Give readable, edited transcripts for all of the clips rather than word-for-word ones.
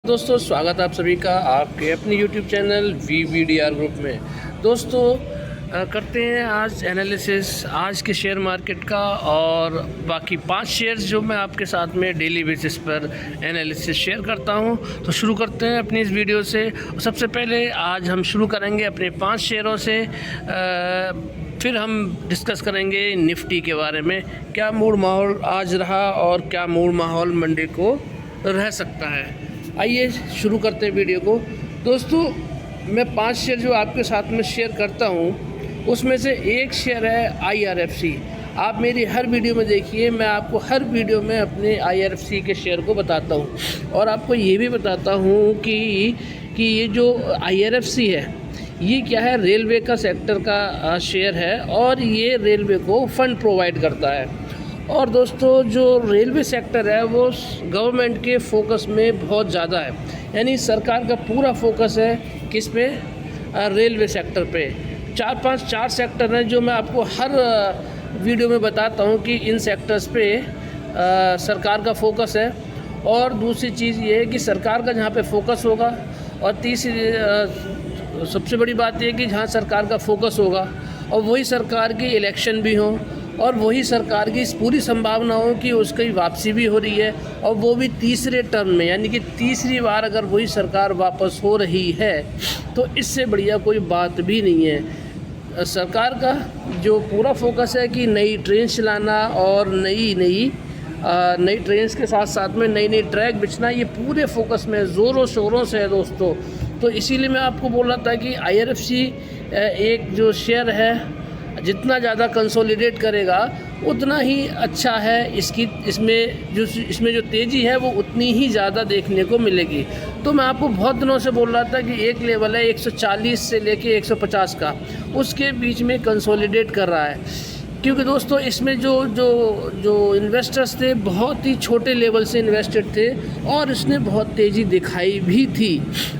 दोस्तों स्वागत है आप सभी का आपके अपने YouTube चैनल VVDR ग्रुप में। दोस्तों करते हैं आज एनालिसिस आज के शेयर मार्केट का और बाकी 5 शेयर्स जो मैं आपके साथ में डेली बेसिस पर एनालिसिस शेयर करता हूं। तो शुरू करते हैं अपनी इस वीडियो से। सबसे पहले आज हम शुरू करेंगे अपने 5 शेयरों से, फिर हम डिस्कस करेंगे निफ्टी के बारे में, क्या मूड माहौल आज रहा और क्या मूड माहौल मंडे को रह सकता है। आइए शुरू करते हैं वीडियो को। दोस्तों मैं 5 शेयर जो आपके साथ में शेयर करता हूं उसमें से एक शेयर है IRFC। आप मेरी हर वीडियो में देखिए, मैं आपको हर वीडियो में अपने IRFC के शेयर को बताता हूं और आपको ये भी बताता हूं कि ये जो IRFC है ये क्या है, रेलवे का सेक्टर का शेयर है और ये रेलवे को फंड प्रोवाइड करता है। और दोस्तों जो रेलवे सेक्टर है वो गवर्नमेंट के फोकस में बहुत ज़्यादा है, यानी सरकार का पूरा फोकस है किस पे, रेलवे सेक्टर पे। 4 सेक्टर हैं जो मैं आपको हर वीडियो में बताता हूँ कि इन सेक्टर्स पे सरकार का फोकस है। और दूसरी चीज़ ये है कि सरकार का जहाँ पे फोकस होगा, और तीसरी सबसे बड़ी बात यह कि जहाँ सरकार का फोकस होगा और वही सरकार की इलेक्शन भी हों और वही सरकार की इस पूरी संभावना हो कि उसकी वापसी भी हो रही है और वो भी तीसरे टर्म में, यानी कि तीसरी बार अगर वही सरकार वापस हो रही है तो इससे बढ़िया कोई बात भी नहीं है। सरकार का जो पूरा फोकस है कि नई ट्रेन चलाना और नई ट्रेन्स के साथ साथ में नई ट्रैक बिछना, ये पूरे फोकस में ज़ोरों शोरों से है दोस्तों। तो इसीलिए मैं आपको बोल रहा था कि IRFC एक जो शेयर है जितना ज़्यादा कंसोलिडेट करेगा उतना ही अच्छा है। इसमें जो तेज़ी है वो उतनी ही ज़्यादा देखने को मिलेगी। तो मैं आपको बहुत दिनों से बोल रहा था कि एक लेवल है 140 से लेके 150 का, उसके बीच में कंसोलिडेट कर रहा है। क्योंकि दोस्तों इसमें जो इन्वेस्टर्स थे बहुत ही छोटे लेवल से इन्वेस्टेड थे और इसने बहुत तेज़ी दिखाई भी थी।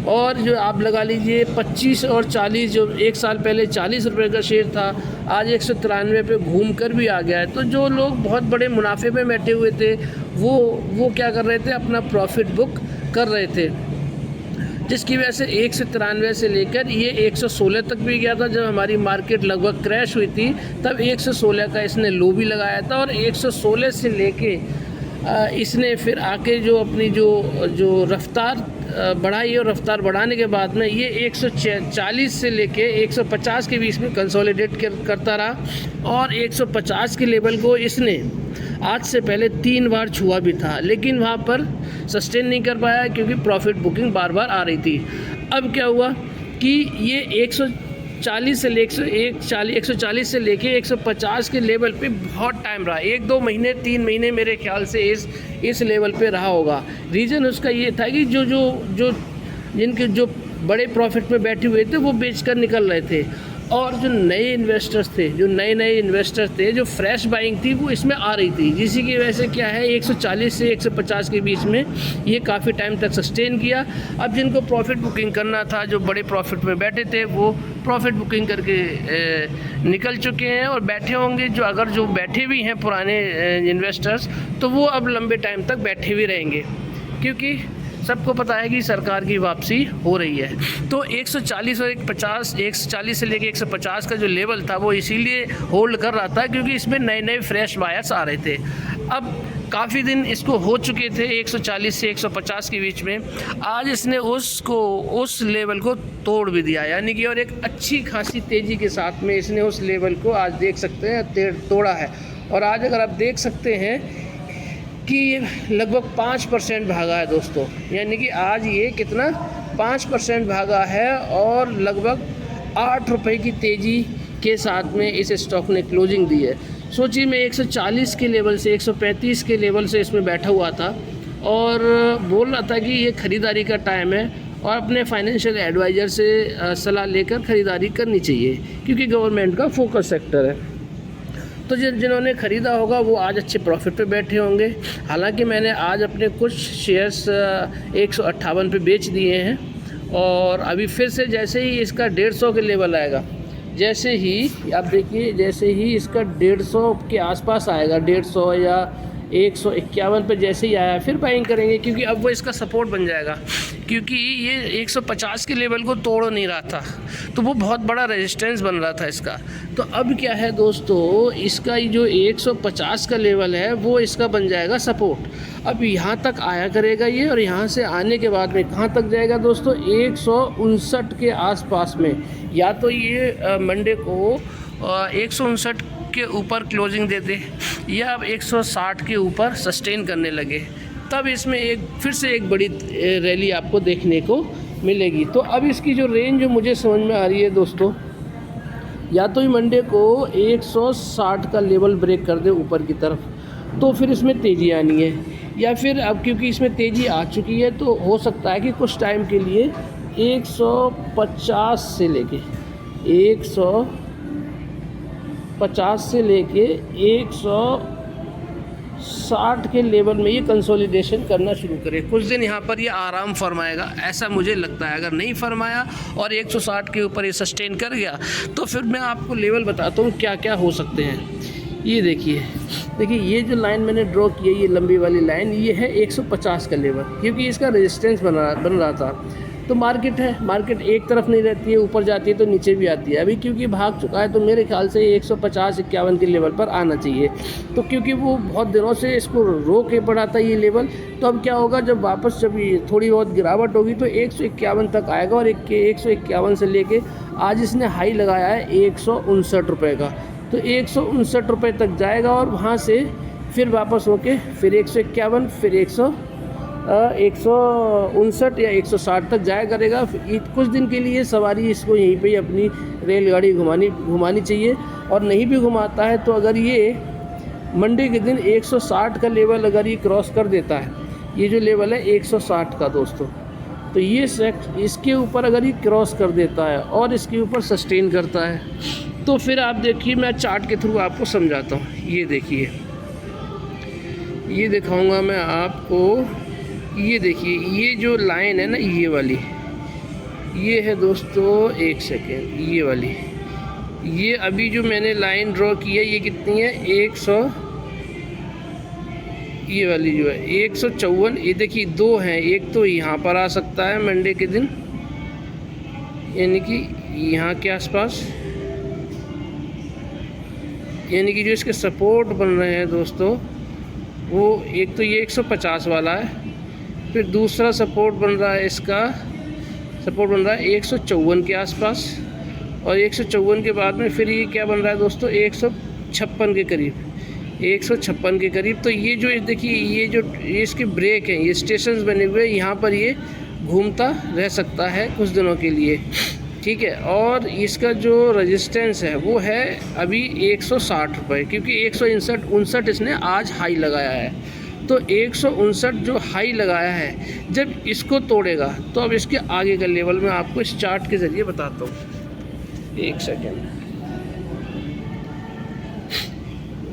और जो आप लगा लीजिए 25 और 40, जो एक साल पहले 40 रुपये का शेयर था आज 193 पे घूम कर भी आ गया है। तो जो लोग बहुत बड़े मुनाफे में बैठे हुए थे वो क्या कर रहे थे, अपना प्रॉफिट बुक कर रहे थे, जिसकी वजह से 193 से लेकर ये 116 तक भी गया था। जब हमारी मार्केट लगभग क्रैश हुई थी तब 116 का इसने लो भी लगाया था और 116 से लेके इसने फिर आके जो अपनी जो रफ्तार बढ़ाई और रफ्तार बढ़ाने के बाद में ये 140 से लेके 150 के बीच में कंसोलिडेट करता रहा और 150 के लेवल को इसने आज से पहले 3 बार छुआ भी था, लेकिन वहाँ पर सस्टेन नहीं कर पाया क्योंकि प्रॉफिट बुकिंग बार बार आ रही थी। अब क्या हुआ कि ये 140 से लेके 150 के लेवल पे बहुत टाइम रहा, 1-2 महीने 3 महीने मेरे ख्याल से इस लेवल पे रहा होगा। रीज़न उसका ये था कि जिनके जो बड़े प्रॉफिट में बैठे हुए थे वो बेचकर निकल रहे थे और जो नए इन्वेस्टर्स थे जो फ्रेश बाइंग थी वो इसमें आ रही थी, जिसी की वजह से क्या है 140 से 150 के बीच में ये काफ़ी टाइम तक सस्टेन किया। अब जिनको प्रॉफिट बुकिंग करना था, जो बड़े प्रॉफिट में बैठे थे, वो प्रॉफिट बुकिंग करके निकल चुके हैं और बैठे होंगे। जो बैठे भी हैं पुराने इन्वेस्टर्स, तो वो अब लंबे टाइम तक बैठे भी रहेंगे क्योंकि सबको पता है कि सरकार की वापसी हो रही है। तो 140 और 140 से लेके 150 का जो लेवल था वो इसीलिए होल्ड कर रहा था क्योंकि इसमें नए फ्रेश बायर्स आ रहे थे। अब काफ़ी दिन इसको हो चुके थे 140 से 150 के बीच में, आज इसने उस लेवल को तोड़ भी दिया, यानी कि और एक अच्छी खासी तेज़ी के साथ में इसने उस लेवल को आज देख सकते हैं तोड़ा है। और आज अगर आप देख सकते हैं कि ये लगभग 5% भागा है दोस्तों, यानी कि आज ये कितना 5% भागा है और लगभग 8 रुपये की तेज़ी के साथ में इस स्टॉक ने क्लोजिंग दी है। सोचिए मैं 140 के लेवल से 135 के लेवल से इसमें बैठा हुआ था और बोल रहा था कि ये ख़रीदारी का टाइम है और अपने फाइनेंशियल एडवाइज़र से सलाह लेकर ख़रीदारी करनी चाहिए क्योंकि गवर्नमेंट का फोकस सेक्टर है। तो जिन्होंने ख़रीदा होगा वो आज अच्छे प्रॉफिट पे बैठे होंगे। हालांकि मैंने आज अपने कुछ शेयर्स 158 पे बेच दिए हैं और अभी फिर से जैसे ही इसका 150 के लेवल आएगा, जैसे ही आप देखिए जैसे ही इसका 150 के आसपास आएगा, 150 या 151 पे जैसे ही आया फिर बाइंग करेंगे क्योंकि अब वो इसका सपोर्ट बन जाएगा। क्योंकि ये 150 के लेवल को तोड़ नहीं रहा था, तो वो बहुत बड़ा रेजिस्टेंस बन रहा था इसका। तो अब क्या है दोस्तों, इसका ये जो 150 का लेवल है वो इसका बन जाएगा सपोर्ट। अब यहाँ तक आया करेगा ये, और यहाँ से आने के बाद में कहाँ तक जाएगा दोस्तों, 159 के आसपास में। या तो ये मंडे को 159 के ऊपर क्लोजिंग दे दे, या अब 160 के ऊपर सस्टेन करने लगे, तब इसमें फिर से एक बड़ी रैली आपको देखने को मिलेगी। तो अब इसकी जो रेंज जो मुझे समझ में आ रही है दोस्तों, या तो ये मंडे को 160 का लेवल ब्रेक कर दे ऊपर की तरफ, तो फिर इसमें तेज़ी आनी है, या फिर अब क्योंकि इसमें तेज़ी आ चुकी है तो हो सकता है कि कुछ टाइम के लिए 150 से लेके 160 के लेवल में ये कंसोलिडेशन करना शुरू करे। कुछ दिन यहाँ पर ये आराम फरमाएगा, ऐसा मुझे लगता है। अगर नहीं फरमाया और 160 के ऊपर ये सस्टेन कर गया, तो फिर मैं आपको लेवल बताता हूँ क्या क्या हो सकते हैं। ये देखिए ये जो लाइन मैंने ड्रॉ की है, ये लंबी वाली लाइन, ये है 150 का लेवल, क्योंकि इसका रेजिस्टेंस बन रहा था। तो मार्केट है, मार्केट एक तरफ नहीं रहती है, ऊपर जाती है तो नीचे भी आती है। अभी क्योंकि भाग चुका है, तो मेरे ख्याल से 150-51 के लेवल पर आना चाहिए। तो क्योंकि वो बहुत दिनों से इसको रोक के पड़ा था ये लेवल, तो अब क्या होगा, जब ये थोड़ी बहुत गिरावट होगी तो 151 तक आएगा, और 151 से लेके आज इसने हाई लगाया है 159 रुपये का, तो 159 रुपये तक जाएगा, और वहाँ से फिर वापस होके फिर 151, फिर 159 या 160 तक जाया करेगा। कुछ दिन के लिए सवारी इसको यहीं पे ही अपनी रेलगाड़ी घुमानी चाहिए, और नहीं भी घुमाता है तो अगर ये मंडे के दिन 160 का लेवल अगर ये क्रॉस कर देता है, ये जो लेवल है 160 का दोस्तों, तो ये इसके ऊपर अगर ये क्रॉस कर देता है और इसके ऊपर सस्टेन करता है, तो फिर आप देखिए, मैं चार्ट के थ्रू आपको समझाता हूँ। ये देखिए, ये दिखाऊंगा मैं आपको। ये देखिए, ये जो लाइन है ना, ये वाली, ये है दोस्तों, एक सेकेंड, ये वाली, ये अभी जो मैंने लाइन ड्रॉ की है, ये कितनी है, 100, ये वाली जो है 154। ये देखिए दो हैं, एक तो यहाँ पर आ सकता है मंडे के दिन, यानी कि यहाँ के आसपास, यानी कि जो इसके सपोर्ट बन रहे हैं दोस्तों, वो एक तो ये 150 वाला है, फिर दूसरा सपोर्ट बन रहा है, इसका सपोर्ट बन रहा है 154 के आसपास, और 154 के बाद में फिर ये क्या बन रहा है दोस्तों, 156 के करीब, 156 के करीब। तो ये जो देखिए, ये जो इसके ब्रेक हैं, ये स्टेशंस बने हुए, यहाँ पर ये घूमता रह सकता है कुछ दिनों के लिए, ठीक है। और इसका जो रेजिस्टेंस है वो है अभी 160 रुपये, क्योंकि 159 इसने आज हाई लगाया है। तो 159 जो हाई लगाया है, जब इसको तोड़ेगा तो अब इसके आगे का लेवल मैं आपको इस चार्ट के ज़रिए बताता हूँ। एक सेकेंड,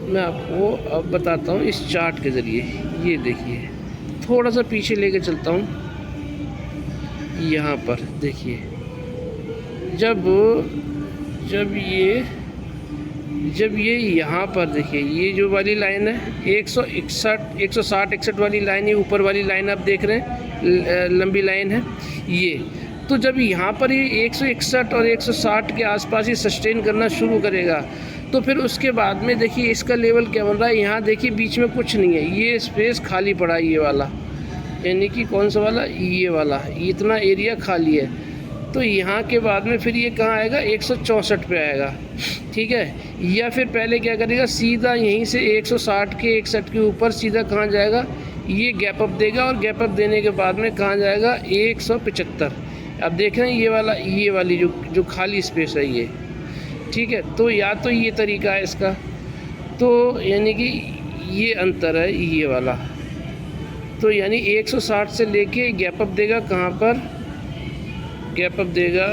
मैं आपको अब बताता हूँ इस चार्ट के ज़रिए। ये देखिए, थोड़ा सा पीछे लेके चलता हूँ, यहाँ पर देखिए, जब ये यहाँ पर देखिए, ये जो वाली लाइन है 160-161 वाली लाइन, ये ऊपर वाली लाइन आप देख रहे हैं, लंबी लाइन है ये। तो जब यहाँ पर ये 161 और 160 के आसपास ही सस्टेन करना शुरू करेगा, तो फिर उसके बाद में देखिए इसका लेवल क्या बन रहा है। यहाँ देखिए बीच में कुछ नहीं है, ये स्पेस खाली पड़ा है, ये वाला, यानी कि कौन सा वाला, ये वाला, इतना एरिया खाली है। तो यहाँ के बाद में फिर ये कहाँ आएगा, 164 पे आएगा, ठीक है। या फिर पहले क्या करेगा, सीधा यहीं से 160 के 61 के ऊपर सीधा कहाँ जाएगा, ये गैप अप देगा, और गैप अप देने के बाद में कहाँ जाएगा, 175। अब देख रहे हैं ये वाला, ये वाली जो खाली स्पेस है ये, ठीक है। तो या तो ये तरीका है इसका, तो यानी कि ये अंतर है ये वाला, तो यानी 160 से लेके गैप अप देगा कहाँ पर, गैप अप देगा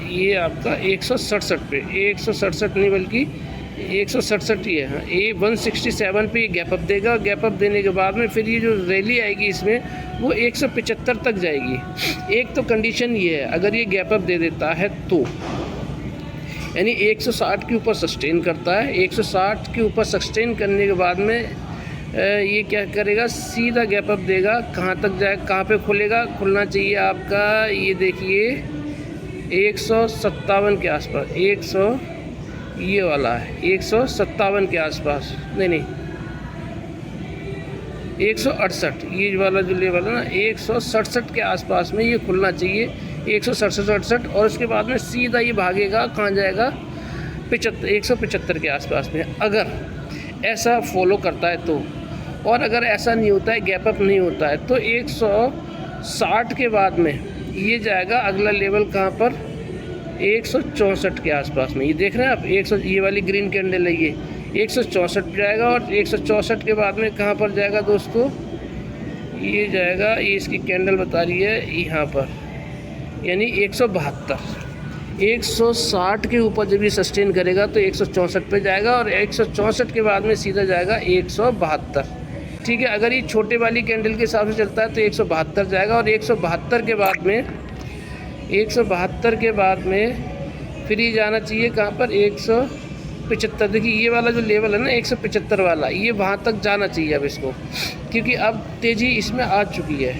ये आपका 167 पे, 167 नहीं बल्कि 167 ही है, हाँ, 167 पे ये गैप अप देगा। गैप अप देने के बाद में फिर ये जो रैली आएगी इसमें वो 175 तक जाएगी। एक तो कंडीशन ये है, अगर ये गैप अप दे देता है तो यानी 160 के ऊपर सस्टेन करता है, 160 के ऊपर सस्टेन करने के बाद में ये क्या करेगा, सीधा गैप अप देगा। कहाँ तक जाए, कहाँ पे खुलेगा, खुलना चाहिए आपका, ये देखिए 157 के आसपास, 100 ये वाला है 157 के आसपास, नहीं 168, ये वाला जो लेवल है ना 167 के आसपास में ये खुलना चाहिए, 167 और उसके बाद में सीधा ये भागेगा, कहाँ जाएगा 175 के आसपास में। अगर ऐसा फॉलो करता है तो, और अगर ऐसा नहीं होता है, गैप अप नहीं होता है, तो 160 के बाद में ये जाएगा अगला लेवल कहाँ पर, 164 के आसपास में। ये देख रहे हैं आप, ये वाली ग्रीन कैंडल है, ये 164 जाएगा और 164 के बाद में कहाँ पर जाएगा दोस्तों, ये जाएगा, ये इसकी कैंडल बता रही है यहाँ पर, यानी 172। 160 के ऊपर जब ये सस्टेन करेगा तो 164 पे जाएगा और 164 के बाद में सीधा जाएगा 172। ठीक है, अगर ये छोटे वाली कैंडल के हिसाब से चलता है तो 172 जाएगा और 172 के बाद में 172 के बाद में फिर ये जाना चाहिए कहाँ पर, 175। देखिए ये वाला जो लेवल है ना 175 वाला, ये वहाँ तक जाना चाहिए अब इसको, क्योंकि अब तेज़ी इसमें आ चुकी है।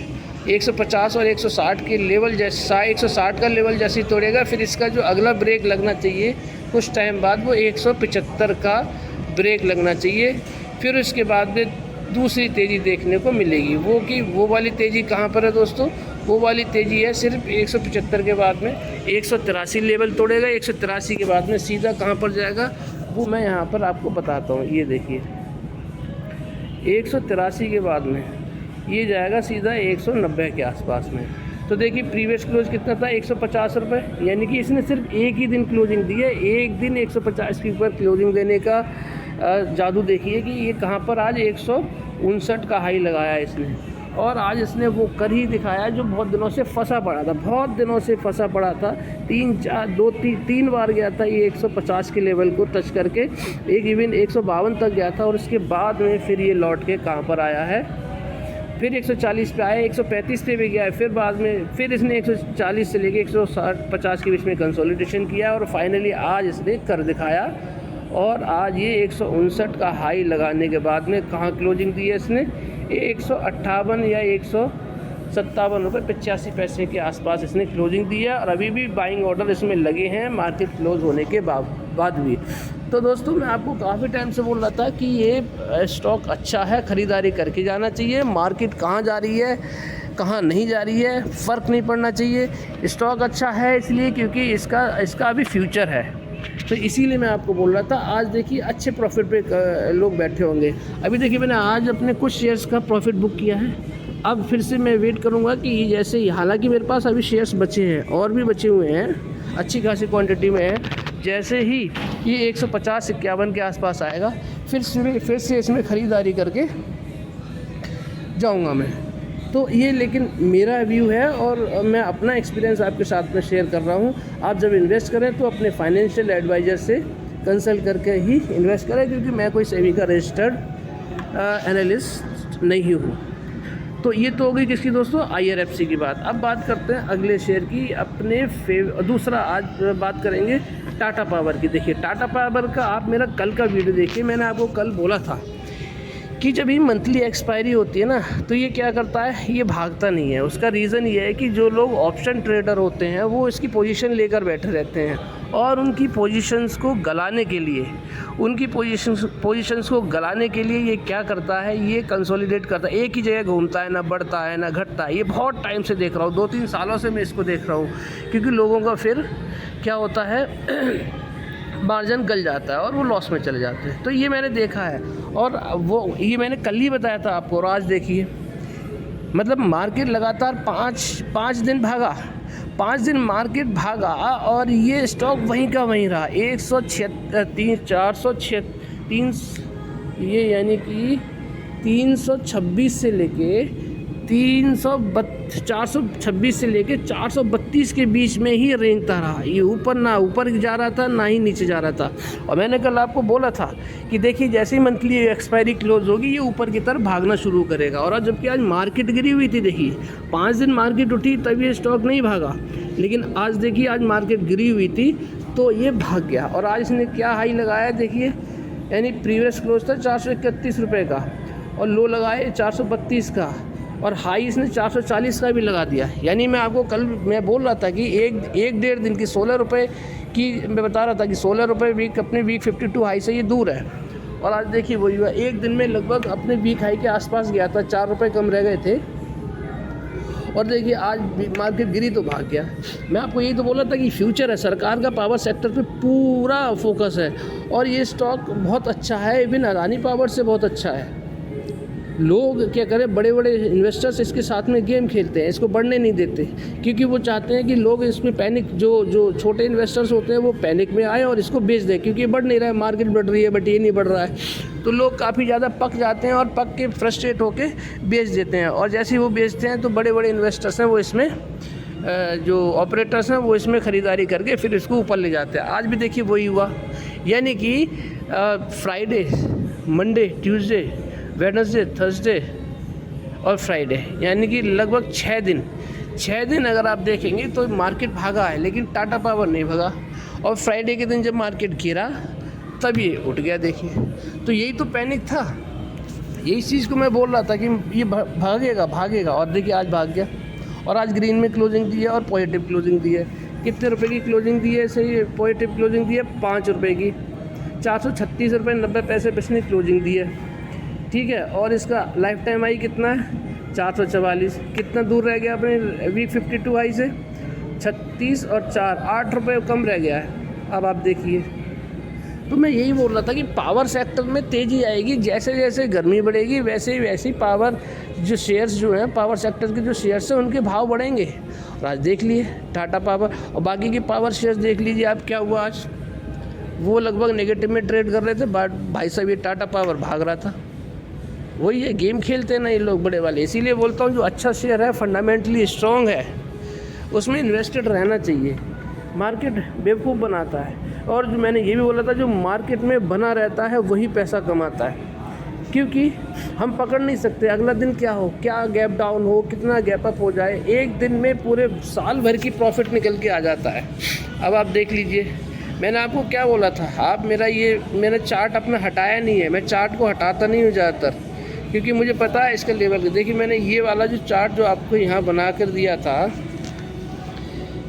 150 और 160 के लेवल जैसा, 160 का लेवल जैसे ही तोड़ेगा फिर इसका जो अगला ब्रेक लगना चाहिए कुछ टाइम बाद, वो 175 का ब्रेक लगना चाहिए। फिर उसके बाद में दूसरी तेज़ी देखने को मिलेगी, वो वाली तेज़ी कहाँ पर है दोस्तों, वो वाली तेज़ी है सिर्फ 175 के बाद में 183 लेवल तोड़ेगा। 183 के बाद में सीधा कहाँ पर जाएगा, वो मैं यहाँ पर आपको बताता हूँ। ये देखिए 183 के बाद में ये जाएगा सीधा 190 के आसपास में। तो देखिए प्रीवियस क्लोज कितना था, 150 रुपये, यानी कि इसने सिर्फ एक ही दिन क्लोजिंग दी है। एक दिन 150 के ऊपर क्लोजिंग देने का जादू देखिए कि ये कहाँ पर आज 159 का हाई लगाया इसने, और आज इसने वो कर ही दिखाया जो बहुत दिनों से फंसा पड़ा था, बहुत दिनों से फंसा पड़ा था। 3 बार गया था ये 150 के लेवल को टच करके, एक इवन 152 तक गया था और उसके बाद में फिर ये लौट के कहाँ पर आया है, फिर 140 पे आया, 135 पे भी गया है, फिर बाद में फिर इसने 140 से लेके 150 के बीच में कंसोलिडेशन किया और फाइनली आज इसने कर दिखाया। और आज ये 159 का हाई लगाने के बाद में कहाँ क्लोजिंग दी है इसने, 158 या 157 रुपये 85 पैसे के आसपास इसने क्लोजिंग दी है और अभी भी बाइंग ऑर्डर इसमें लगे हैं मार्केट क्लोज होने के बाद भी। तो दोस्तों मैं आपको काफ़ी टाइम से बोल रहा था कि ये स्टॉक अच्छा है, ख़रीदारी करके जाना चाहिए। मार्केट कहाँ जा रही है, कहाँ नहीं जा रही है, फ़र्क नहीं पड़ना चाहिए। स्टॉक अच्छा है इसलिए क्योंकि इसका अभी फ्यूचर है, तो इसीलिए मैं आपको बोल रहा था। आज देखिए अच्छे प्रॉफिट पे लोग बैठे होंगे। अभी देखिए मैंने आज अपने कुछ शेयर्स का प्रॉफिट बुक किया है, अब फिर से मैं वेट करूंगा कि जैसे ही, हालांकि मेरे पास अभी शेयर्स बचे हैं और भी बचे हुए हैं, अच्छी खासी क्वांटिटी में है। जैसे ही ये 150-51 के आसपास आएगा फिर से इसमें ख़रीदारी करके जाऊंगा मैं। तो ये लेकिन मेरा व्यू है और मैं अपना एक्सपीरियंस आपके साथ में शेयर कर रहा हूँ। आप जब इन्वेस्ट करें तो अपने फाइनेंशियल एडवाइज़र से कंसल्ट करके ही इन्वेस्ट करें, क्योंकि मैं कोई सेबी का रजिस्टर्ड एनालिस्ट नहीं हूँ। तो ये तो हो गई किसकी दोस्तों, IRFC की बात। अब बात करते हैं अगले शेयर की, अपने दूसरा आज बात करेंगे टाटा पावर की। देखिए टाटा पावर का आप मेरा कल का वीडियो देखिए, मैंने आपको कल बोला था कि जब ये मंथली एक्सपायरी होती है ना तो ये क्या करता है, ये भागता नहीं है। उसका रीज़न ये है कि जो लोग ऑप्शन ट्रेडर होते हैं वो इसकी पोजीशन लेकर बैठे रहते हैं और उनकी पोजीशंस को गलाने के लिए, पोजीशंस को गलाने के लिए ये क्या करता है, ये कंसोलिडेट करता है, एक ही जगह घूमता है, ना बढ़ता है ना घटता है। ये बहुत टाइम से देख रहा हूँ, 2-3 सालों से मैं इसको देख रहा हूँ, क्योंकि लोगों का फिर क्या होता है मार्जिन गल जाता है और वो लॉस में चले जाते हैं। तो ये मैंने देखा है और ये मैंने कल ही बताया था आपको। और आज देखिए मतलब मार्केट लगातार 5 दिन भागा, 5 दिन मार्केट भागा और ये स्टॉक वहीं का वहीं रहा। 436 ये यानी कि 326 से लेके 426 से लेके 432 के बीच में ही रेंगता रहा। ये ऊपर जा रहा था ना ही नीचे जा रहा था। और मैंने कल आपको बोला था कि देखिए जैसे ही मंथली एक्सपायरी क्लोज होगी ये ऊपर की तरफ भागना शुरू करेगा। और जबकि आज मार्केट गिरी हुई थी, देखिए 5 दिन मार्केट उठी तब ये स्टॉक नहीं भागा, लेकिन आज देखिए आज मार्केट गिरी हुई थी तो ये भाग गया। और आज इसने क्या हाई लगाया देखिए, यानी प्रीवियस क्लोज था 431 रुपये का और लो लगाए 432 का, और हाई इसने 440 का भी लगा दिया। यानी मैं आपको कल मैं बोल रहा था कि एक डेढ़ दिन की 16 रुपये की, मैं बता रहा था कि 16 रुपये वीक अपने वीक 52 हाई से ये दूर है, और आज देखिए वही हुआ, एक दिन में लगभग अपने वीक हाई के आसपास गया था, 4 रुपये कम रह गए थे, और देखिए आज मार्केट गिरी तो भाग गया। मैं आपको यही तो बोला था कि फ्यूचर है, सरकार का पावर सेक्टर पे पूरा फोकस है, और ये स्टॉक बहुत अच्छा है, इवन अडानी पावर से बहुत अच्छा है। लोग क्या करें, बड़े बड़े इन्वेस्टर्स इसके साथ में गेम खेलते हैं, इसको बढ़ने नहीं देते, क्योंकि वो चाहते हैं कि लोग इसमें पैनिक, जो छोटे इन्वेस्टर्स होते हैं वो पैनिक में आए और इसको बेच दें, क्योंकि बढ़ नहीं रहा है, मार्केट बढ़ रही है बट ये नहीं बढ़ रहा है। तो लोग काफ़ी ज़्यादा पक जाते हैं और पक के फ्रस्ट्रेट होके बेच देते हैं, और जैसे ही वो बेचते हैं तो बड़े बड़े इन्वेस्टर्स हैं वो इसमें, जो ऑपरेटर्स हैं वो इसमें ख़रीदारी करके फिर इसको ऊपर ले जाते हैं। आज भी देखिए वही हुआ, यानी कि Friday, Monday, Tuesday, Wednesday, Thursday और फ्राइडे, यानी कि लगभग 6 दिन अगर आप देखेंगे तो मार्केट भागा है, लेकिन टाटा पावर नहीं भागा, और फ्राइडे के दिन जब मार्केट गिरा तब ये उठ गया। देखिए, तो यही तो पैनिक था, यही चीज़ को मैं बोल रहा था कि ये भागेगा, और देखिए आज भाग गया, और आज ग्रीन में क्लोजिंग दी है और पॉजिटिव क्लोजिंग दी है। कितने रुपए की क्लोजिंग दी है? सही पॉजिटिव क्लोजिंग दी है 5 रुपये की, 436 रुपये 90 पैसे पे इसने क्लोजिंग दी है, ठीक है। और इसका लाइफ टाइम हाई कितना है? 444। कितना दूर रह गया अपने वीक 52 हाई से? 36 और 4, 8 रुपये कम रह गया है। अब आप देखिए, तो मैं यही बोल रहा था कि पावर सेक्टर में तेज़ी आएगी, जैसे जैसे गर्मी बढ़ेगी वैसे ही पावर जो शेयर्स जो हैं, पावर सेक्टर के जो शेयर्स हैं उनके भाव बढ़ेंगे। और आज देख लिए टाटा पावर और बाकी की पावर शेयर्स देख लीजिए आप, क्या हुआ आज, वो लगभग नेगेटिव में ट्रेड कर रहे थे, भाई साहब ये टाटा पावर भाग रहा था। वही है, गेम खेलते हैं ना ये लोग बड़े वाले। इसीलिए बोलता हूँ जो अच्छा शेयर है, फंडामेंटली स्ट्रॉन्ग है, उसमें इन्वेस्टेड रहना चाहिए। मार्केट बेवकूफ़ बनाता है, और जो मैंने ये भी बोला था, जो मार्केट में बना रहता है वही पैसा कमाता है, क्योंकि हम पकड़ नहीं सकते अगला दिन क्या हो, क्या गैप डाउन हो, कितना गैप अप हो जाए। एक दिन में पूरे साल भर की प्रॉफिट निकल के आ जाता है। अब आप देख लीजिए, मैंने आपको क्या बोला था, आप मैंने चार्ट अपना हटाया नहीं है, मैं चार्ट को हटाता नहीं हूँ ज़्यादातर, क्योंकि मुझे पता है इसका लेवल। देखिए मैंने ये वाला जो चार्ट जो आपको यहाँ बना कर दिया था,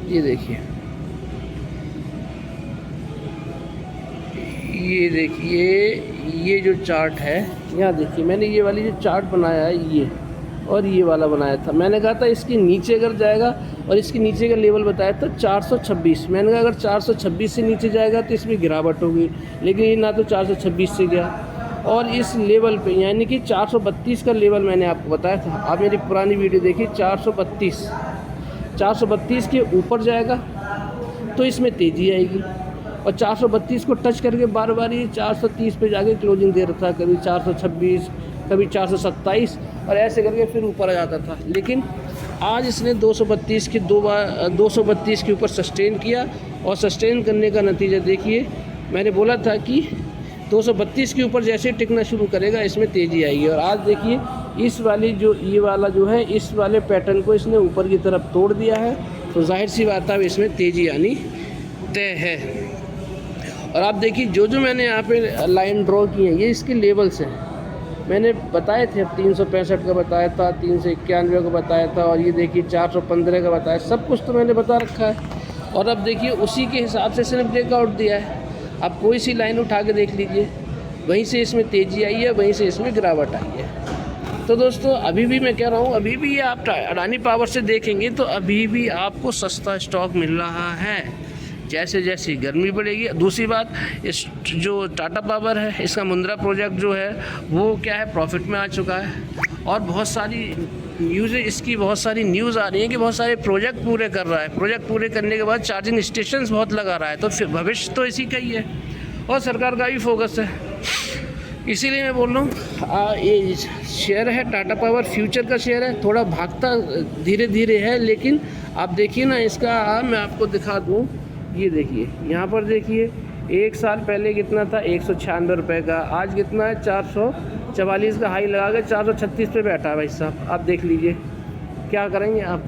ये देखिए, ये जो चार्ट है, यहाँ देखिए मैंने ये वाली जो चार्ट बनाया है ये, और ये वाला बनाया था। मैंने कहा था इसके नीचे अगर जाएगा, और इसके नीचे का लेवल बताया था 426। मैंने कहा अगर 426 से नीचे जाएगा तो इसमें गिरावट होगी, लेकिन ये ना तो 426 से गया, और इस लेवल पे यानी कि 432 का लेवल मैंने आपको बताया था। आप मेरी पुरानी वीडियो देखिए, 432 के ऊपर जाएगा तो इसमें तेज़ी आएगी, और 432 को टच करके बार बार ये 430 पे जाके क्लोजिंग दे रहा था, कभी 426, कभी 427, और ऐसे करके फिर ऊपर आ जाता था। लेकिन आज इसने 232 की 232 के ऊपर सस्टेन किया, और सस्टेन करने का नतीजा देखिए, मैंने बोला था कि 232 के ऊपर जैसे टिकना शुरू करेगा इसमें तेज़ी आएगी। और आज देखिए इस वाली ये वाला जो है, इस वाले पैटर्न को इसने ऊपर की तरफ तोड़ दिया है, तो जाहिर सी बात है इसमें तेज़ी आनी तय है। और आप देखिए जो मैंने यहाँ पे लाइन ड्रॉ की है, ये इसके लेवल्स हैं। मैंने बताए थे, 365 का बताया था, 391 का बताया था, और ये देखिए 415 का बताया, सब कुछ तो मैंने बता रखा है। और अब देखिए उसी के हिसाब से इसने ब्रेकआउट दिया है। आप कोई सी लाइन उठा के देख लीजिए, वहीं से इसमें तेज़ी आई है, वहीं से इसमें गिरावट आई है। तो दोस्तों अभी भी मैं कह रहा हूँ, अभी भी ये आप अडानी पावर से देखेंगे तो अभी भी आपको सस्ता स्टॉक मिल रहा है। जैसे जैसे गर्मी बढ़ेगी, दूसरी बात इस जो टाटा पावर है, इसका मुंद्रा प्रोजेक्ट जो है वो क्या है, प्रॉफिट में आ चुका है, और बहुत सारी इसकी बहुत सारी न्यूज़ आ रही है कि बहुत सारे प्रोजेक्ट पूरे कर रहा है। प्रोजेक्ट पूरे करने के बाद चार्जिंग स्टेशंस बहुत लगा रहा है, तो फिर भविष्य तो इसी का ही है, और सरकार का भी फोकस है। इसीलिए मैं बोल रहा हूँ ये शेयर है टाटा पावर, फ्यूचर का शेयर है, थोड़ा भागता धीरे धीरे है, लेकिन आप देखिए ना इसका, मैं आपको दिखा दूँ, ये देखिए यहाँ पर देखिए, एक साल पहले कितना था, 196 रुपये का, आज कितना है, 444 का हाई लगा के 436 पे बैठा है भाई साहब। आप देख लीजिए क्या करेंगे आप।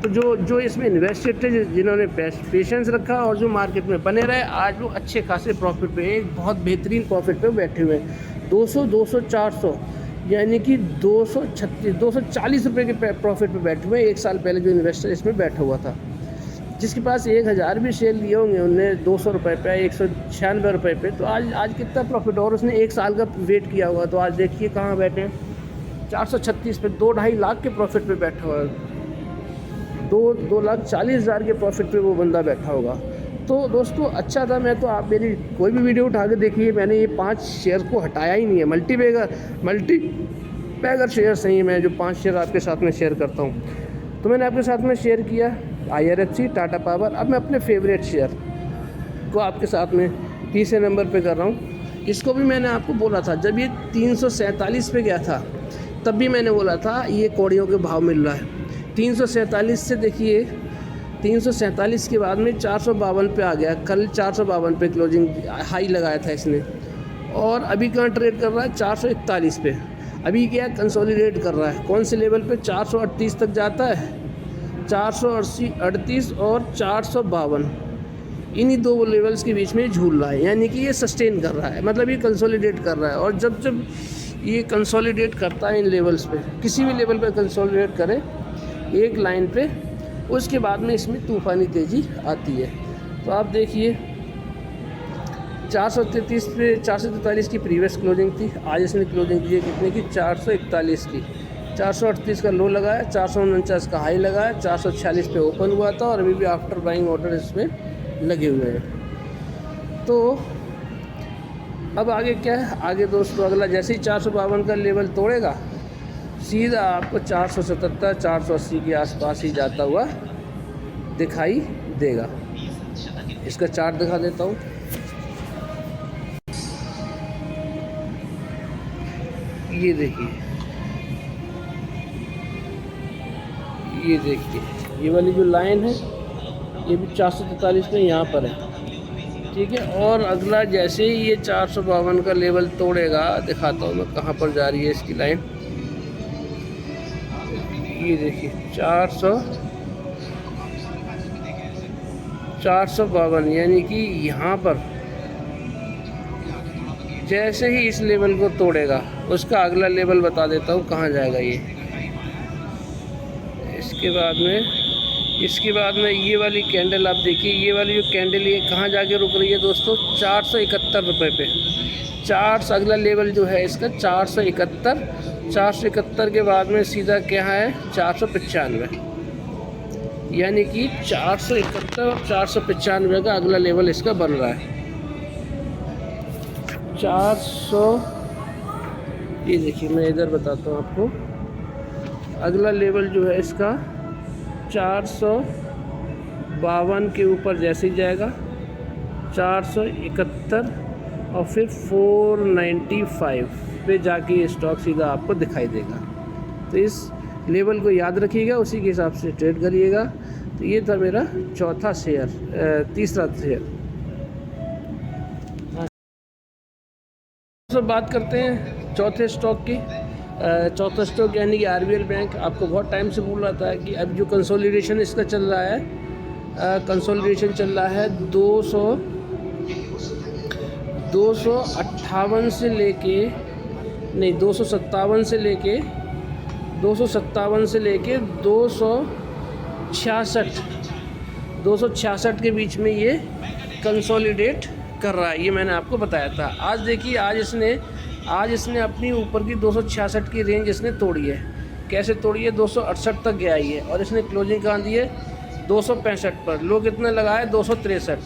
तो जो इसमें इन्वेस्टेड थे, जिन्होंने पेशेंस रखा और जो मार्केट में बने रहे, आज वो अच्छे खासे प्रॉफिट पे, एक बहुत बेहतरीन प्रॉफिट पे बैठे हुए हैं। 200, 200, 400 यानी कि 240 रुपये के प्रॉफिट पे बैठे हुए। 1 साल पहले जो इन्वेस्टर इसमें बैठा हुआ था, जिसके पास 1000 भी शेयर लिए होंगे उनने 200 रुपये पे, 196 रुपये पे, तो आज कितना प्रॉफिट, और उसने 1 साल का वेट किया हुआ, तो आज देखिए कहाँ बैठे हैं, 436 पे, 2-2.5 लाख के प्रॉफिट पे बैठा हुआ है। 2,40,000 के प्रॉफिट पे वो बंदा बैठा होगा। तो दोस्तों अच्छा था। मैं तो, आप मेरी कोई भी वीडियो उठा के देखिए, मैंने ये 5 शेयर को हटाया ही नहीं है। मल्टीबैगर शेयर्स हैं ये, मैं जो 5 शेयर आपके साथ में शेयर करता हूँ। तो मैंने आपके साथ में शेयर किया IRFC, टाटा पावर। अब मैं अपने फेवरेट शेयर को आपके साथ में तीसरे नंबर पे कर रहा हूँ। इसको भी मैंने आपको बोला था, जब ये 347 पे गया था तब भी मैंने बोला था ये कौड़ियों के भाव मिल रहा है। 347 से देखिए, 347 के बाद में 452 पे आ गया। कल 452 पे क्लोजिंग हाई लगाया था इसने, और अभी कहाँ ट्रेड कर रहा है, 441 पे। अभी क्या कंसोलिडेट कर रहा है, कौन से लेवल पे, 438 तक जाता है, 480, 38 और 452, इन्हीं 2 लेवल्स के बीच में झूल रहा है। यानी कि ये सस्टेन कर रहा है, मतलब ये कंसोलिडेट कर रहा है। और जब ये कंसोलिडेट करता है इन लेवल्स पे, किसी भी लेवल पे कंसोलिडेट करे एक लाइन पे, उसके बाद में इसमें तूफ़ानी तेज़ी आती है। तो आप देखिए 433 पे, 443 की प्रीवियस क्लोजिंग थी, आज इसने क्लोजिंग दी है कितने की, 441 की। 438 का लो लगाया, 449 का हाई लगाया, 446 पे ओपन हुआ था, और अभी भी आफ्टर बाइंग ऑर्डर इसमें लगे हुए हैं। तो अब आगे क्या है, आगे दोस्तों अगला जैसे ही 452 का लेवल तोड़ेगा, सीधा आपको 477, 480 के आसपास ही जाता हुआ दिखाई देगा। इसका चार्ट दिखा देता हूँ। ये देखिए, ये वाली जो लाइन है ये भी 443 में यहाँ पर है, ठीक है। और अगला जैसे ही ये 452 का लेवल तोड़ेगा, दिखाता हूँ मैं कहाँ पर जा रही है इसकी लाइन। ये देखिए 452, यानी कि यहाँ पर जैसे ही इस लेवल को तोड़ेगा, उसका अगला लेवल बता देता हूँ कहाँ जाएगा ये। इसके बाद में ये वाली कैंडल आप देखिए, ये वाली जो कैंडल ये कहाँ जाके रुक रही है दोस्तों, 471 रुपये पे। अगला लेवल जो है इसका 471, 471 के बाद में सीधा क्या है, 495, यानी कि 471 और 495 का अगला लेवल इसका बन रहा है। 400, ये देखिए मैं इधर बताता हूँ आपको, अगला लेवल जो है इसका 452 के ऊपर जैसे ही जाएगा, 471 और फिर 495 पे जाके ये स्टॉक सीधा आपको दिखाई देगा। तो इस लेवल को याद रखिएगा, उसी के हिसाब से ट्रेड करिएगा। तो ये था मेरा तीसरा शेयर। तो बात करते हैं चौथे स्टॉक की। चौथा स्टॉक यानी कि RBL बैंक। आपको बहुत टाइम से बोल रहा था कि अब जो कंसोलिडेशन इसका चल रहा है, कंसोलिडेशन चल रहा है 258 से लेके, नहीं 257 से लेके 266 के बीच में ये कंसोलिडेट कर रहा है। ये मैंने आपको बताया था। आज देखिए, आज इसने अपनी ऊपर की 266 की रेंज इसने तोड़ी है। कैसे तोड़ी है, 268 तक गया ही है, और इसने क्लोजिंग कहाँ दी है, 265 पर। लो कितना लगाया, 263,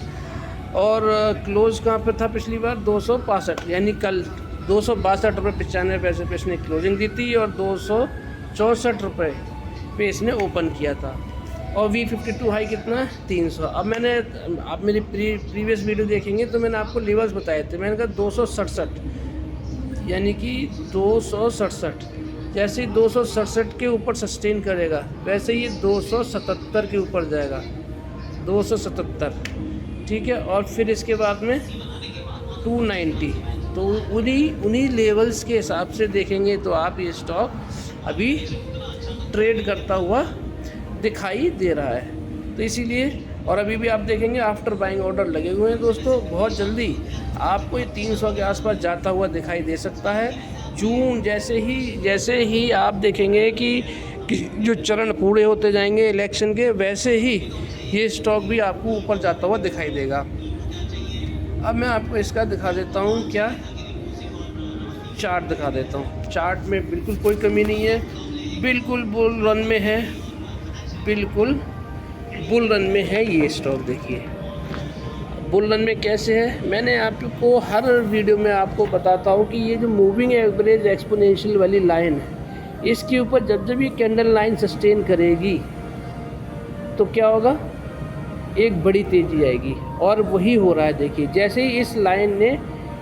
और क्लोज कहाँ पे था पिछली बार, 265, यानी कल 262 रुपये 95 पैसे पे इसने क्लोजिंग दी थी, और 264 रुपये पे इसने ओपन किया था। और V52 हाई कितना है, 300। अब मैंने, आप मेरी प्रीवियस वीडियो देखेंगे तो मैंने आपको लेवल्स बताए थे। मैंने कहा 267, यानी कि 267, जैसे ही 267 के ऊपर सस्टेन करेगा, वैसे ही 277 के ऊपर जाएगा, 277, ठीक है। और फिर इसके बाद में 290। तो उन्हीं लेवल्स के हिसाब से देखेंगे तो आप ये स्टॉक अभी ट्रेड करता हुआ दिखाई दे रहा है। तो इसीलिए, और अभी भी आप देखेंगे आफ्टर बाइंग ऑर्डर लगे हुए हैं दोस्तों। बहुत जल्दी आपको ये 300 के आसपास जाता हुआ दिखाई दे सकता है। जून जैसे ही आप देखेंगे कि जो चरण पूरे होते जाएंगे इलेक्शन के, वैसे ही ये स्टॉक भी आपको ऊपर जाता हुआ दिखाई देगा। अब मैं आपको इसका दिखा देता हूँ, क्या चार्ट दिखा देता हूँ। चार्ट में बिल्कुल कोई कमी नहीं है, बिल्कुल बुल रन में है, बिल्कुल बुल रन में है ये स्टॉक। देखिए बुल रन में कैसे है, मैंने आपको हर वीडियो में आपको बताता हूँ कि ये जो मूविंग एवरेज एक्सपोनेंशियल वाली लाइन है, इसके ऊपर जब ये कैंडल लाइन सस्टेन करेगी तो क्या होगा, एक बड़ी तेज़ी आएगी। और वही हो रहा है। देखिए जैसे ही इस लाइन ने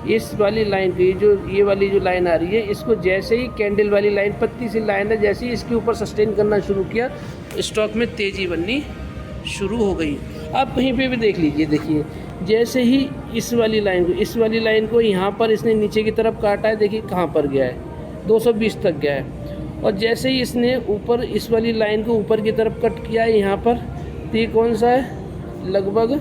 इस वाली लाइन की ये वाली जो लाइन आ रही है, इसको जैसे ही कैंडल वाली लाइन, पतली सी लाइन है, जैसे ही इसके ऊपर सस्टेन करना शुरू किया, स्टॉक में तेज़ी बननी शुरू हो गई। आप कहीं पे भी देख लीजिए, देखिए जैसे ही इस वाली लाइन को यहाँ पर इसने नीचे की तरफ काटा है, देखिए कहाँ पर गया है, 220 तक गया है। और जैसे ही इसने ऊपर इस वाली लाइन को ऊपर की तरफ कट किया है यहाँ पर, तो ये कौन सा है, लगभग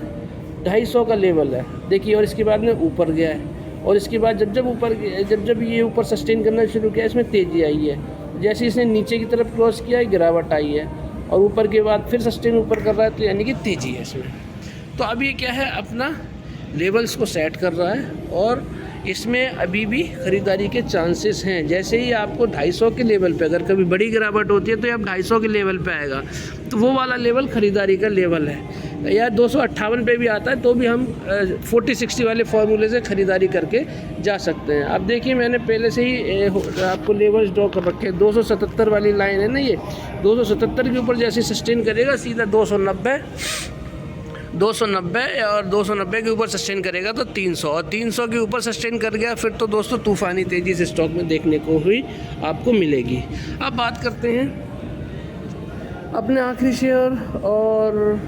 250 का लेवल है। देखिए और इसके बाद में ऊपर गया है, और इसके बाद जब ये ऊपर सस्टेन करना शुरू किया, इसमें तेज़ी आई है। जैसे इसने नीचे की तरफ क्रॉस किया, गिरावट आई है, और ऊपर के बाद फिर सस्टेन ऊपर कर रहा है, तो यानी कि तेज़ी है इसमें। तो अभी ये क्या है, अपना लेवल्स को सेट कर रहा है, और इसमें अभी भी ख़रीदारी के चांसेस हैं। जैसे ही आपको 250 के लेवल पे अगर कभी बड़ी गिरावट होती है, तो ये अब 250 के लेवल पे आएगा, तो वो वाला लेवल ख़रीदारी का लेवल है। या 258 पे भी आता है, तो भी हम 40-60 वाले फार्मूले से ख़रीदारी करके जा सकते हैं। अब देखिए मैंने पहले से ही आपको लेवल्स ड्रॉ कर रखे हैं। 277 वाली लाइन है ना, ये 277 के ऊपर जैसे सस्टेन करेगा, सीधा 290 और 290 के ऊपर सस्टेन करेगा तो 300, और 300 के ऊपर सस्टेन कर गया, फिर तो दोस्तों तूफ़ानी तेज़ी से स्टॉक में देखने को हुई आपको मिलेगी। अब बात करते हैं अपने आखिरी शेयर और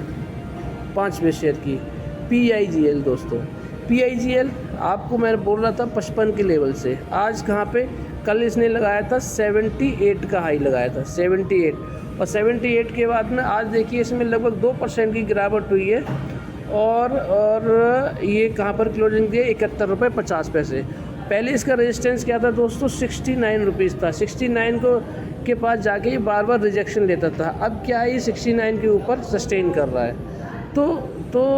5वें शेयर की, PIGL। दोस्तों PIGL आपको मैं बोल रहा था 55 के लेवल से, आज कहाँ पे, कल इसने लगाया था 78 का हाई लगाया था, 78, और 78 के बाद में आज देखिए इसमें लगभग 2% की गिरावट हुई है, और ये कहाँ पर क्लोजिंग दिए, 71 रुपये 50 पैसे। पहले इसका रेजिस्टेंस क्या था दोस्तों, 69 रुपीज़ था। 69 के पास जाके ये बार बार रिजेक्शन लेता था। अब क्या है, ये 69 के ऊपर सस्टेन कर रहा है। तो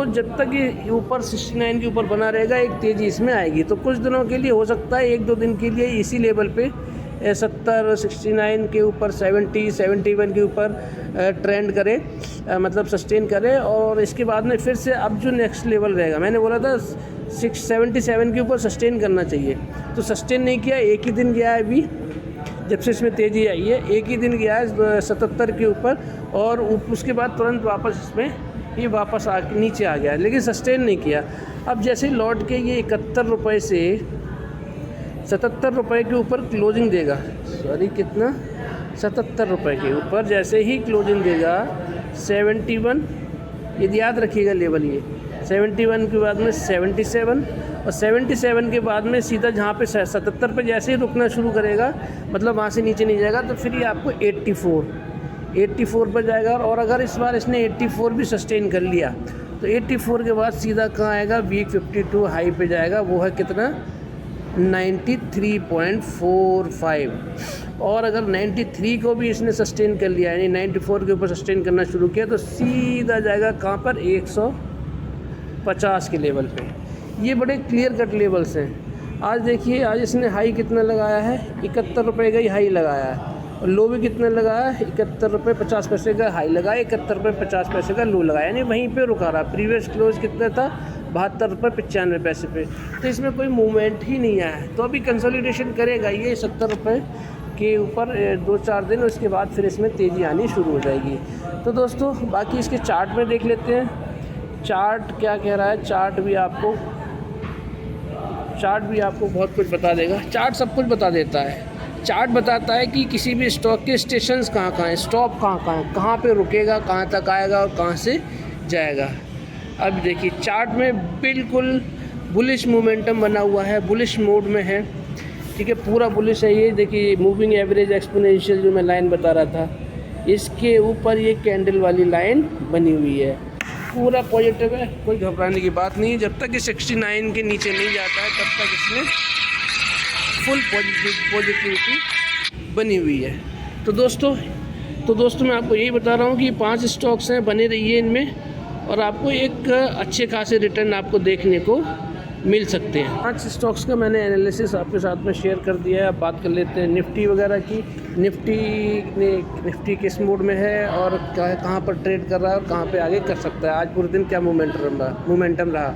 जब तक ये ऊपर 69 के ऊपर बना रहेगा, एक तेज़ी इसमें आएगी। तो कुछ दिनों के लिए हो सकता है, 1-2 दिन के लिए इसी लेवल पे 70, 69 के ऊपर, 70, 71 के ऊपर ट्रेंड करे, मतलब सस्टेन करे, और इसके बाद में फिर से अब जो नेक्स्ट लेवल रहेगा, मैंने बोला था 77 के ऊपर सस्टेन करना चाहिए, तो सस्टेन नहीं किया, एक ही दिन गया है अभी जब से इसमें तेज़ी आई है, एक ही दिन गया है 77 के ऊपर, और उसके बाद तुरंत वापस इसमें ये वापस नीचे आ गया, लेकिन सस्टेन नहीं किया। अब जैसे लौट के ये 71 रुपये से 77 रुपये के ऊपर क्लोजिंग देगा, कितना, 77 रुपये के ऊपर जैसे ही क्लोजिंग देगा 71, यदि याद रखिएगा लेवल, ये 71 के बाद में 77, और 77 के बाद में सीधा जहाँ पे 77 पे जैसे ही रुकना शुरू करेगा, मतलब वहाँ से नीचे नहीं जाएगा, तो फिर ये आपको 84 पर जाएगा। और अगर इस बार इसने 84 भी सस्टेन कर लिया, तो 84 के बाद सीधा कहाँ आएगा, वीक 52 हाई पे जाएगा, वो है कितना, 93.45। और अगर 93 को भी इसने सस्टेन कर लिया, यानी 94 के ऊपर सस्टेन करना शुरू किया, तो सीधा जाएगा कहाँ पर, 150 के लेवल पे। ये बड़े क्लियर कट लेवल्स हैं। आज देखिए, आज इसने हाई कितना लगाया है, 71 रुपये का ही हाई लगाया है, और लो भी कितना लगाया है, 71 रुपये 50 पैसे का हाई लगाया, 71 रुपये 50 पैसे का लो लगाया, यानी वहीं पे रुका रहा। प्रीवियस क्लोज कितना था, 72 रुपये 95 पैसे पे। तो इसमें कोई मूवमेंट ही नहीं आया है, तो अभी कंसोलिडेशन करेगा ये 70 रुपये के ऊपर 2-4 दिन, उसके बाद फिर इसमें तेज़ी आनी शुरू हो जाएगी। तो दोस्तों बाकी इसके चार्ट में देख लेते हैं, चार्ट क्या कह रहा है। चार्ट भी आपको बहुत कुछ बता देगा, चार्ट सब कुछ बता देता है। चार्ट बताता है कि किसी भी स्टॉक के स्टेशंस कहाँ हैं, स्टॉप कहाँ हैं, कहाँ पे रुकेगा, कहाँ तक आएगा और कहाँ से जाएगा। अब देखिए चार्ट में बिल्कुल बुलिश मोमेंटम बना हुआ है, बुलिश मोड में है, ठीक है, पूरा बुलिश है। ये देखिए मूविंग एवरेज एक्सपोनेंशियल जो मैं लाइन बता रहा था, इसके ऊपर ये कैंडल वाली लाइन बनी हुई है, पूरा पॉजिटिव है, कोई घबराने की बात नहीं। जब तक ये 69 के नीचे नहीं जाता है, तब तक इसमें फुल पॉजिटिविटी बनी हुई है। तो दोस्तों मैं आपको यही बता रहा हूँ कि 5 स्टॉक्स हैं, बने रहिए इनमें और आपको एक अच्छे खासे रिटर्न आपको देखने को मिल सकते हैं। 5 स्टॉक्स का मैंने एनालिसिस आपके साथ में शेयर कर दिया है। अब बात कर लेते हैं निफ्टी वगैरह की। निफ्टी किस मोड में है और कहाँ पर ट्रेड कर रहा है और कहाँ पे आगे कर सकता है, आज पूरे दिन क्या मोमेंटम रहा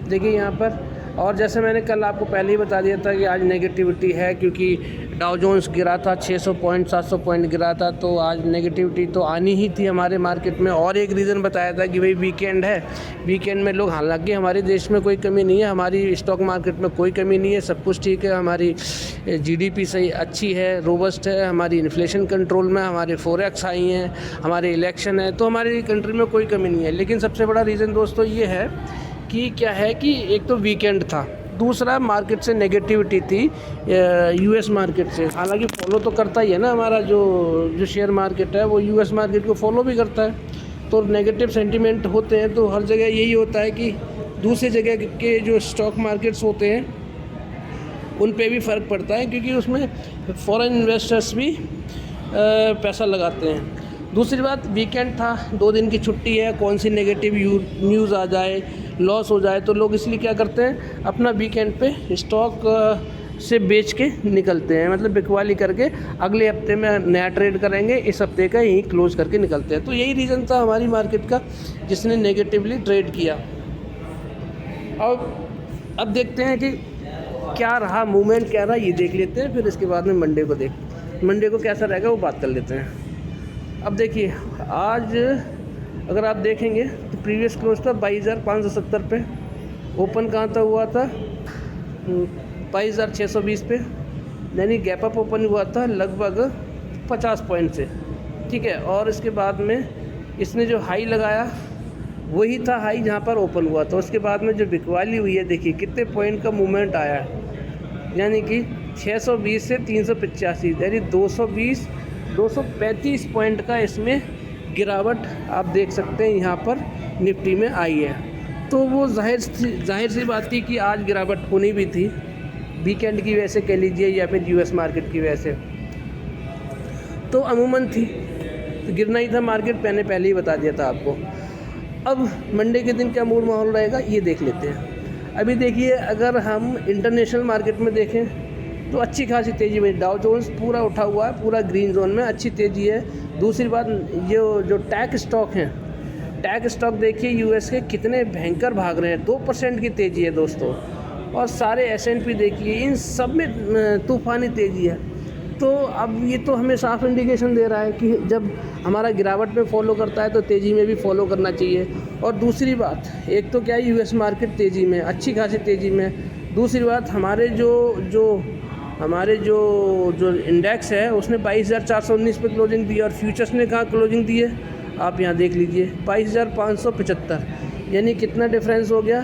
देखिए यहाँ पर। और जैसे मैंने कल आपको पहले ही बता दिया था कि आज नेगेटिविटी है, क्योंकि डाउ जोन्स गिरा था 600 पॉइंट 700 पॉइंट गिरा था, तो आज नेगेटिविटी तो आनी ही थी हमारे मार्केट में। और एक रीज़न बताया था कि भाई वीकेंड है, वीकेंड में लोग, हालांकि हमारे देश में कोई कमी नहीं है, हमारी स्टॉक मार्केट में कोई कमी नहीं है, सब कुछ ठीक है, हमारी जीडीपी सही अच्छी है, रोबस्ट है, हमारी इन्फ्लेशन कंट्रोल में, हमारे फॉरेक्स हाई हैं, हमारे इलेक्शन है, तो हमारी कंट्री में कोई कमी नहीं है। लेकिन सबसे बड़ा रीज़न दोस्तों ये है कि क्या है कि एक तो वीकेंड था, दूसरा मार्केट से नेगेटिविटी थी यूएस मार्केट से। हालांकि फॉलो तो करता ही है ना, हमारा जो शेयर मार्केट है वो यूएस मार्केट को फॉलो भी करता है। तो नेगेटिव सेंटीमेंट होते हैं तो हर जगह यही होता है कि दूसरी जगह के जो स्टॉक मार्केट्स होते हैं उन पे भी फ़र्क पड़ता है, क्योंकि उसमें फॉरेन इन्वेस्टर्स भी पैसा लगाते हैं। दूसरी बात, वीकेंड था, 2 दिन की छुट्टी है, कौन सी नेगेटिव न्यूज़ आ जाए, लॉस हो जाए, तो लोग इसलिए क्या करते हैं, अपना वीकेंड पे स्टॉक से बेच के निकलते हैं, मतलब बिकवाली करके अगले हफ्ते में नया ट्रेड करेंगे, इस हफ्ते का यही क्लोज करके निकलते हैं। तो यही रीज़न था हमारी मार्केट का जिसने नेगेटिवली ट्रेड किया। अब देखते हैं कि क्या रहा, मूवमेंट क्या रहा, ये देख लेते हैं, फिर इसके बाद में मंडे को कैसा रहेगा वो बात कर लेते हैं। अब देखिए, आज अगर आप देखेंगे तो प्रीवियस क्लोज था 22,570 पे, ओपन कहाँ था हुआ था 22,620 पे, यानी गैप अप ओपन हुआ था लगभग 50 पॉइंट से, ठीक है। और इसके बाद में इसने जो हाई लगाया वही था हाई जहाँ पर ओपन हुआ था। उसके बाद में जो बिकवाली हुई है, देखिए कितने पॉइंट का मूवमेंट आया है, यानी कि 620 से 385, यानी 235 पॉइंट का इसमें गिरावट आप देख सकते हैं यहाँ पर निफ्टी में आई है। तो वो जाहिर सी बात थी कि आज गिरावट होनी भी थी, वीकेंड की वजह से कह लीजिए या फिर यूएस मार्केट की वजह से, तो अमूमन थी, तो गिरना ही था मार्केट, मैंने पहले ही बता दिया था आपको। अब मंडे के दिन क्या मूड माहौल रहेगा ये देख लेते हैं। अभी देखिए, अगर हम इंटरनेशनल मार्केट में देखें तो अच्छी खासी तेज़ी में डाउ जोन्स पूरा उठा हुआ है, पूरा ग्रीन जोन में, अच्छी तेज़ी है। दूसरी बात, जो टैक स्टॉक हैं, टैक स्टॉक देखिए यूएस के कितने भयंकर भाग रहे हैं, 2% की तेज़ी है दोस्तों। और सारे S&P देखिए, इन सब में तूफ़ानी तेज़ी है। तो अब ये तो हमें साफ इंडिकेशन दे रहा है कि जब हमारा गिरावट में फॉलो करता है तो तेज़ी में भी फॉलो करना चाहिए। और दूसरी बात, एक तो क्या है, यूएस मार्केट तेज़ी में, अच्छी खासी तेज़ी में। दूसरी बात, हमारे जो इंडेक्स है उसने 22,419 पे क्लोजिंग दी, और फ्यूचर्स ने कहाँ क्लोजिंग दी है आप यहाँ देख लीजिए, 22,575, यानी कितना डिफरेंस हो गया,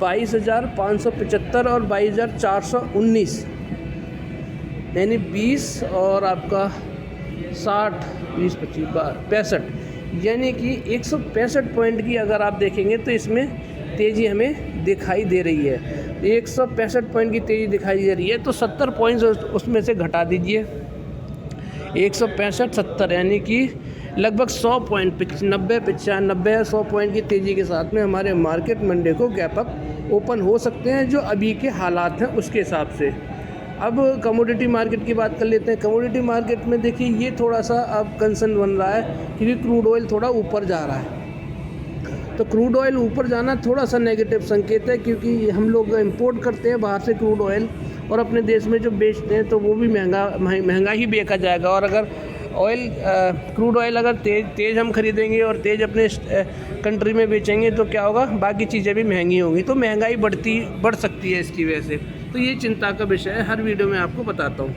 22,575 और 22,419, यानी 20 और आपका 60, 20, 25, 65, यानी कि 165 पॉइंट की अगर आप देखेंगे तो इसमें तेज़ी हमें दिखाई दे रही है। 165 पॉइंट की तेज़ी दिखाई दे रही है, तो 70 पॉइंट्स उसमें से घटा दीजिए, 165 70, यानी कि लगभग 100 पॉइंट, 90 95 100 पॉइंट की तेज़ी के साथ में हमारे मार्केट मंडे को गैप अप ओपन हो सकते हैं, जो अभी के हालात हैं उसके हिसाब से। अब कमोडिटी मार्केट की बात कर लेते हैं। कमोडिटी मार्केट में देखिए, ये थोड़ा सा अब कंसर्न बन रहा है, क्योंकि क्रूड ऑयल थोड़ा ऊपर जा रहा है। तो क्रूड ऑयल ऊपर जाना थोड़ा सा नेगेटिव संकेत है, क्योंकि हम लोग इंपोर्ट करते हैं बाहर से क्रूड ऑयल, और अपने देश में जो बेचते हैं तो वो भी महंगा ही बेचा जाएगा। और अगर क्रूड ऑयल अगर तेज़ हम खरीदेंगे और तेज़ अपने कंट्री में बेचेंगे तो क्या होगा, बाकी चीज़ें भी महंगी होंगी, तो महंगाई बढ़ सकती है इसकी वजह से। तो ये चिंता का विषय है, हर वीडियो में आपको बताता हूँ।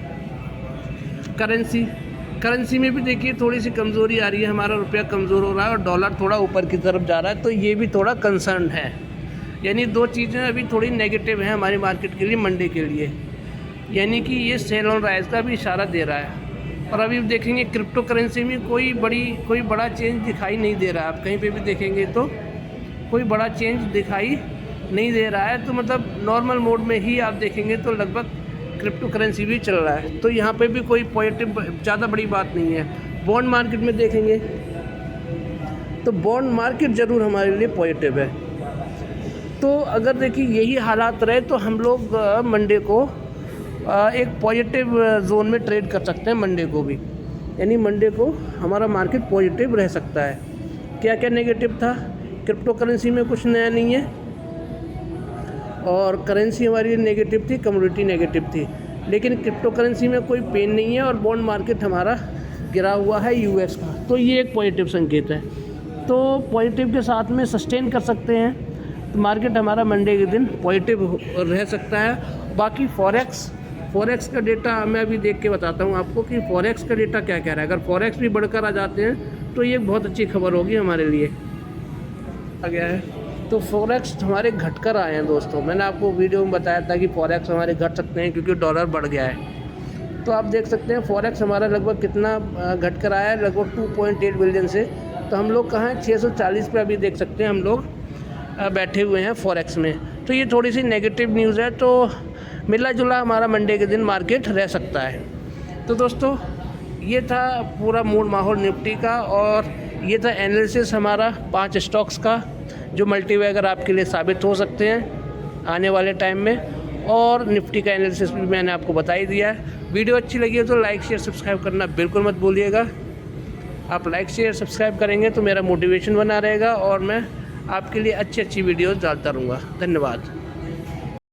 करेंसी में भी देखिए थोड़ी सी कमज़ोरी आ रही है, हमारा रुपया कमज़ोर हो रहा है और डॉलर थोड़ा ऊपर की तरफ जा रहा है, तो ये भी थोड़ा कंसर्न है। यानी 2 चीज़ें अभी थोड़ी नेगेटिव हैं हमारी मार्केट के लिए, मंडे के लिए, यानी कि ये सेल ऑन राइज का भी इशारा दे रहा है। और अभी देखेंगे क्रिप्टो करेंसी में कोई बड़ा चेंज दिखाई नहीं दे रहा है। आप कहीं पे भी देखेंगे तो कोई बड़ा चेंज दिखाई नहीं दे रहा है, तो मतलब नॉर्मल मोड में ही आप देखेंगे तो लगभग क्रिप्टो करेंसी भी चल रहा है, तो यहाँ पे भी कोई पॉजिटिव ज़्यादा बड़ी बात नहीं है। बॉन्ड मार्केट में देखेंगे तो बॉन्ड मार्केट ज़रूर हमारे लिए पॉजिटिव है। तो अगर देखिए यही हालात रहे तो हम लोग मंडे को एक पॉजिटिव जोन में ट्रेड कर सकते हैं। मंडे को भी, यानी मंडे को हमारा मार्केट पॉजिटिव रह सकता है। क्या क्या नेगेटिव था? क्रिप्टो करेंसी में कुछ नया नहीं है और करेंसी हमारी नेगेटिव थी, कमोडिटी नेगेटिव थी, लेकिन क्रिप्टो करेंसी में कोई पेन नहीं है और बॉन्ड मार्केट हमारा गिरा हुआ है यूएस का, तो ये एक पॉजिटिव संकेत है। तो पॉजिटिव के साथ में सस्टेन कर सकते हैं तो मार्केट हमारा मंडे के दिन पॉजिटिव रह सकता है। बाकी फॉरेक्स का डेटा मैं अभी देख के बताता हूँ आपको कि फॉरेक्स का डेटा क्या कह रहा है। अगर फॉरेक्स भी बढ़कर आ जाते हैं तो ये बहुत अच्छी खबर होगी हमारे लिए। आ गया है तो फॉरेक्स हमारे घटकर आए हैं दोस्तों। मैंने आपको वीडियो में बताया था कि फॉरेक्स हमारे घट सकते हैं क्योंकि डॉलर बढ़ गया है। तो आप देख सकते हैं फॉरेक्स हमारा लगभग कितना घट कर आया है, लगभग 2.8 बिलियन से। तो हम लोग कहाँ हैं, 640 पे अभी देख सकते हैं हम लोग बैठे हुए हैं फॉरेक्स में। तो ये थोड़ी सी नेगेटिव न्यूज़ है, तो मिला जुला हमारा मंडे के दिन मार्केट रह सकता है। तो दोस्तों ये था पूरा मूड माहौल निफ्टी का, और ये था एनालिसिस हमारा 5 स्टॉक्स का जो मल्टीबैगर आपके लिए साबित हो सकते हैं आने वाले टाइम में। और निफ्टी का एनालिसिस भी मैंने आपको बता ही दिया है। वीडियो अच्छी लगी है तो लाइक शेयर सब्सक्राइब करना बिल्कुल मत भूलिएगा। आप लाइक शेयर सब्सक्राइब करेंगे तो मेरा मोटिवेशन बना रहेगा और मैं आपके लिए अच्छी वीडियोज़ डालता रहूँगा। धन्यवाद।